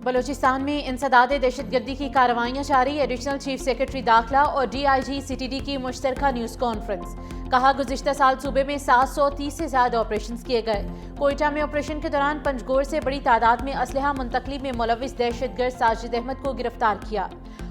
بلوچستان میں انسداد دہشت گردی کی کارروائیاں جاری، ایڈیشنل چیف سیکرٹری داخلہ اور D I G C T D کی مشترکہ نیوز کانفرنس۔ کہا گزشتہ سال صوبے میں 730 سے زیادہ آپریشنز کیے گئے۔ کوئٹہ میں آپریشن کے دوران پنجگور سے بڑی تعداد میں اسلحہ منتقلی میں ملوث دہشت گرد ساجد احمد کو گرفتار کیا۔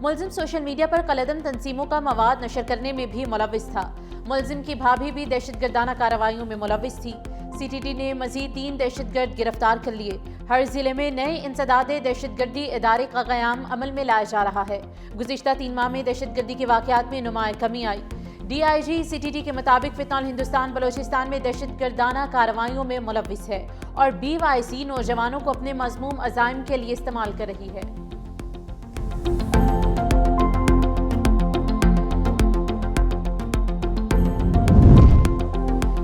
ملزم سوشل میڈیا پر قلعدم تنظیموں کا مواد نشر کرنے میں بھی ملوث تھا۔ ملزم کی بھابھی بھی دہشت گردانہ کارروائیوں میں ملوث تھی۔ سی ٹی ڈی نے مزید 3 دہشت گرد گرفتار کر لیے۔ ہر ضلع میں نئے انسداد دہشت گردی ادارے کا قیام عمل میں لایا جا رہا ہے۔ گزشتہ 3 ماہ میں دہشت گردی کے واقعات میں نمایاں کمی آئی۔ D I G C T D کے مطابق فی الحال ہندوستان بلوچستان میں دہشت گردانہ کارروائیوں میں ملوث ہے اور بی وائی سی نوجوانوں کو اپنے مذموم عزائم کے لیے استعمال کر رہی ہے۔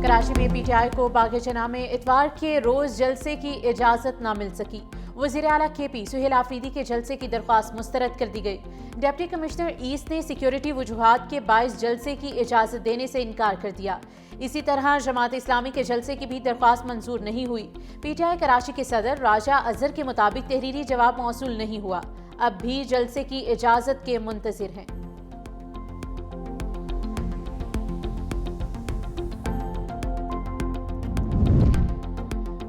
کراچی میں پی ٹی آئی کو باغ جناح میں اتوار کے روز جلسے کی اجازت نہ مل سکی۔ وزیر اعلیٰ کے پی سہیل آفریدی کے جلسے کی درخواست مسترد کر دی گئی۔ ڈپٹی کمشنر ایسٹ نے سیکیورٹی وجوہات کے باعث جلسے کی اجازت دینے سے انکار کر دیا۔ اسی طرح جماعت اسلامی کے جلسے کی بھی درخواست منظور نہیں ہوئی۔ پی ٹی آئی کراچی کے صدر راجہ اظہر کے مطابق تحریری جواب موصول نہیں ہوا، اب بھی جلسے کی اجازت کے منتظر ہیں۔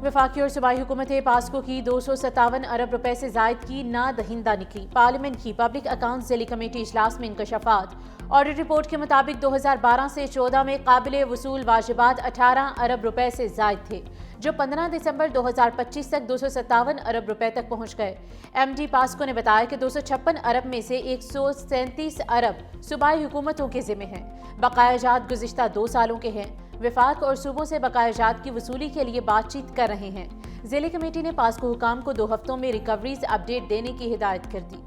وفاقی اور صوبائی حکومتیں پاسکو کی 257 ارب روپے سے زائد کی نا دہندہ نکلی۔ پارلیمنٹ کی پبلک اکاؤنٹس ذیلی کمیٹی اجلاس میں انکشافات۔ آڈٹ رپورٹ کے مطابق 2012 سے 14 میں قابل وصول واجبات 18 ارب روپے سے زائد تھے، جو 15 دسمبر 2025 تک 257 ارب روپے تک پہنچ گئے۔ ایم ڈی پاسکو نے بتایا کہ 256 ارب میں سے 137 ارب صوبائی حکومتوں کے ذمہ ہیں، بقایا جات گزشتہ 2 سالوں کے ہیں۔ وفاق اور صوبوں سے بقایا جات کی وصولی کے لیے بات چیت کر رہے ہیں۔ ذیلی کمیٹی نے پاسکو حکام کو 2 ہفتوں میں ریکوریز اپ ڈیٹ دینے کی ہدایت کر دی۔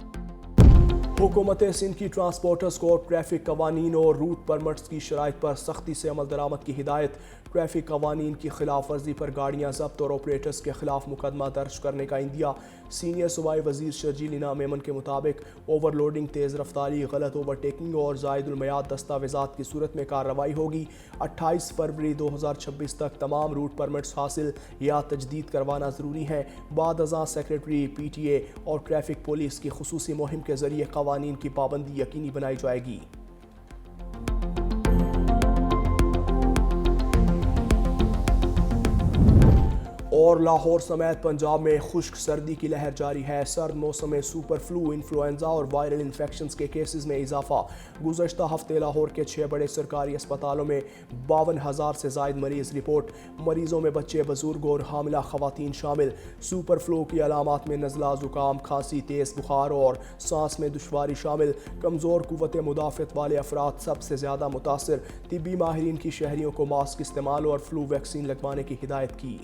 حکومت سندھ کی ٹرانسپورٹرز کو ٹریفک قوانین اور روٹ پرمٹس کی شرائط پر سختی سے عمل درآمد کی ہدایت۔ ٹریفک قوانین کی خلاف ورزی پر گاڑیاں ضبط اور آپریٹرز کے خلاف مقدمہ درج کرنے کا عندیہ۔ سینئر صوبائی وزیر شرجیل انعام میمن کے مطابق اوور لوڈنگ، تیز رفتاری، غلط اوورٹیکنگ اور زائد المیعاد دستاویزات کی صورت میں کارروائی ہوگی۔ 28 فروری 2026 تک تمام روٹ پرمٹس حاصل یا تجدید کروانا ضروری ہے۔ بعد ازاں سیکرٹری پی ٹی اے اور ٹریفک پولیس کی خصوصی مہم کے ذریعے قوانین کی پابندی یقینی بنائی جائے گی۔ اور لاہور سمیت پنجاب میں خشک سردی کی لہر جاری ہے۔ سرد موسم میں سپر فلو، انفلوئنزا اور وائرل انفیکشنز کے کیسز میں اضافہ۔ گزشتہ ہفتے لاہور کے 6 بڑے سرکاری اسپتالوں میں 52,000 سے زائد مریض رپورٹ۔ مریضوں میں بچے، بزرگ اور حاملہ خواتین شامل۔ سپر فلو کی علامات میں نزلہ، زکام، کھانسی، تیز بخار اور سانس میں دشواری شامل۔ کمزور قوت مدافعت والے افراد سب سے زیادہ متاثر۔ طبی ماہرین کی شہریوں کو ماسک استعمال اور فلو ویکسین لگوانے کی ہدایت کی۔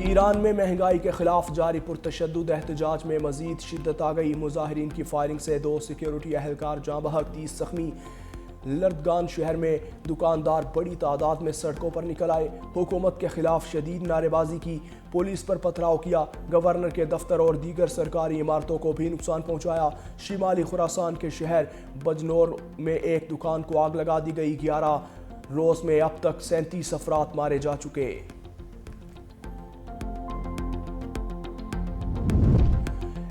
ایران میں مہنگائی کے خلاف جاری پرتشدد احتجاج میں مزید شدت آ گئی۔ مظاہرین کی فائرنگ سے 2 سیکیورٹی اہلکار جاں بحق، 30 زخمی۔ لردگان شہر میں دکاندار بڑی تعداد میں سڑکوں پر نکل آئے، حکومت کے خلاف شدید نعرے بازی کی، پولیس پر پتھراؤ کیا، گورنر کے دفتر اور دیگر سرکاری عمارتوں کو بھی نقصان پہنچایا۔ شمالی خراسان کے شہر بجنور میں ایک دکان کو آگ لگا دی گئی۔ 11 روز میں اب تک 37 افراد مارے جا چکے۔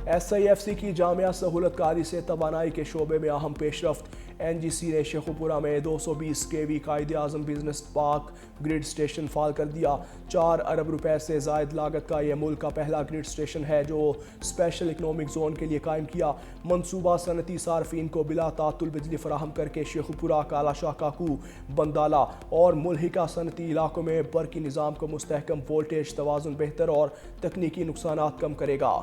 ایس آئی ایف سی کی جامعہ سہولت کاری سے توانائی کے شعبے میں اہم پیش رفت۔ این جی سی نے شیخوپورہ میں 220 kV Quaid Azam business park grid station فعال کر دیا۔ 4 ارب روپے سے زائد لاگت کا یہ ملک کا پہلا گرڈ اسٹیشن ہے جو اسپیشل اکنامک زون کے لیے قائم کیا۔ منصوبہ صنعتی صارفین کو بلا تعطل بجلی فراہم کر کے شیخوپورہ، کالا شاہ کاکو، بندالہ اور ملحقہ صنعتی علاقوں میں برقی نظام کو مستحکم، وولٹیج توازن بہتر اور تکنیکی نقصانات کم کرے گا۔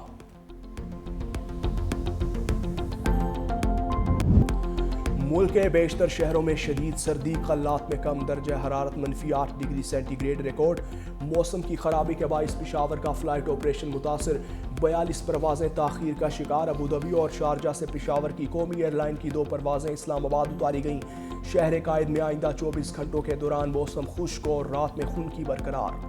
ملک کے بیشتر شہروں میں شدید سردی، قلات میں کم، درجہ حرارت -8 ڈگری سینٹی گریڈ ریکارڈ۔ موسم کی خرابی کے باعث پشاور کا فلائٹ آپریشن متاثر، 42 پروازیں تاخیر کا شکار۔ ابوظہبی اور شارجہ سے پشاور کی قومی ایئر لائن کی 2 پروازیں اسلام آباد اتاری گئیں۔ شہر قائد میں آئندہ 24 گھنٹوں کے دوران موسم خشک اور رات میں خنکی برقرار۔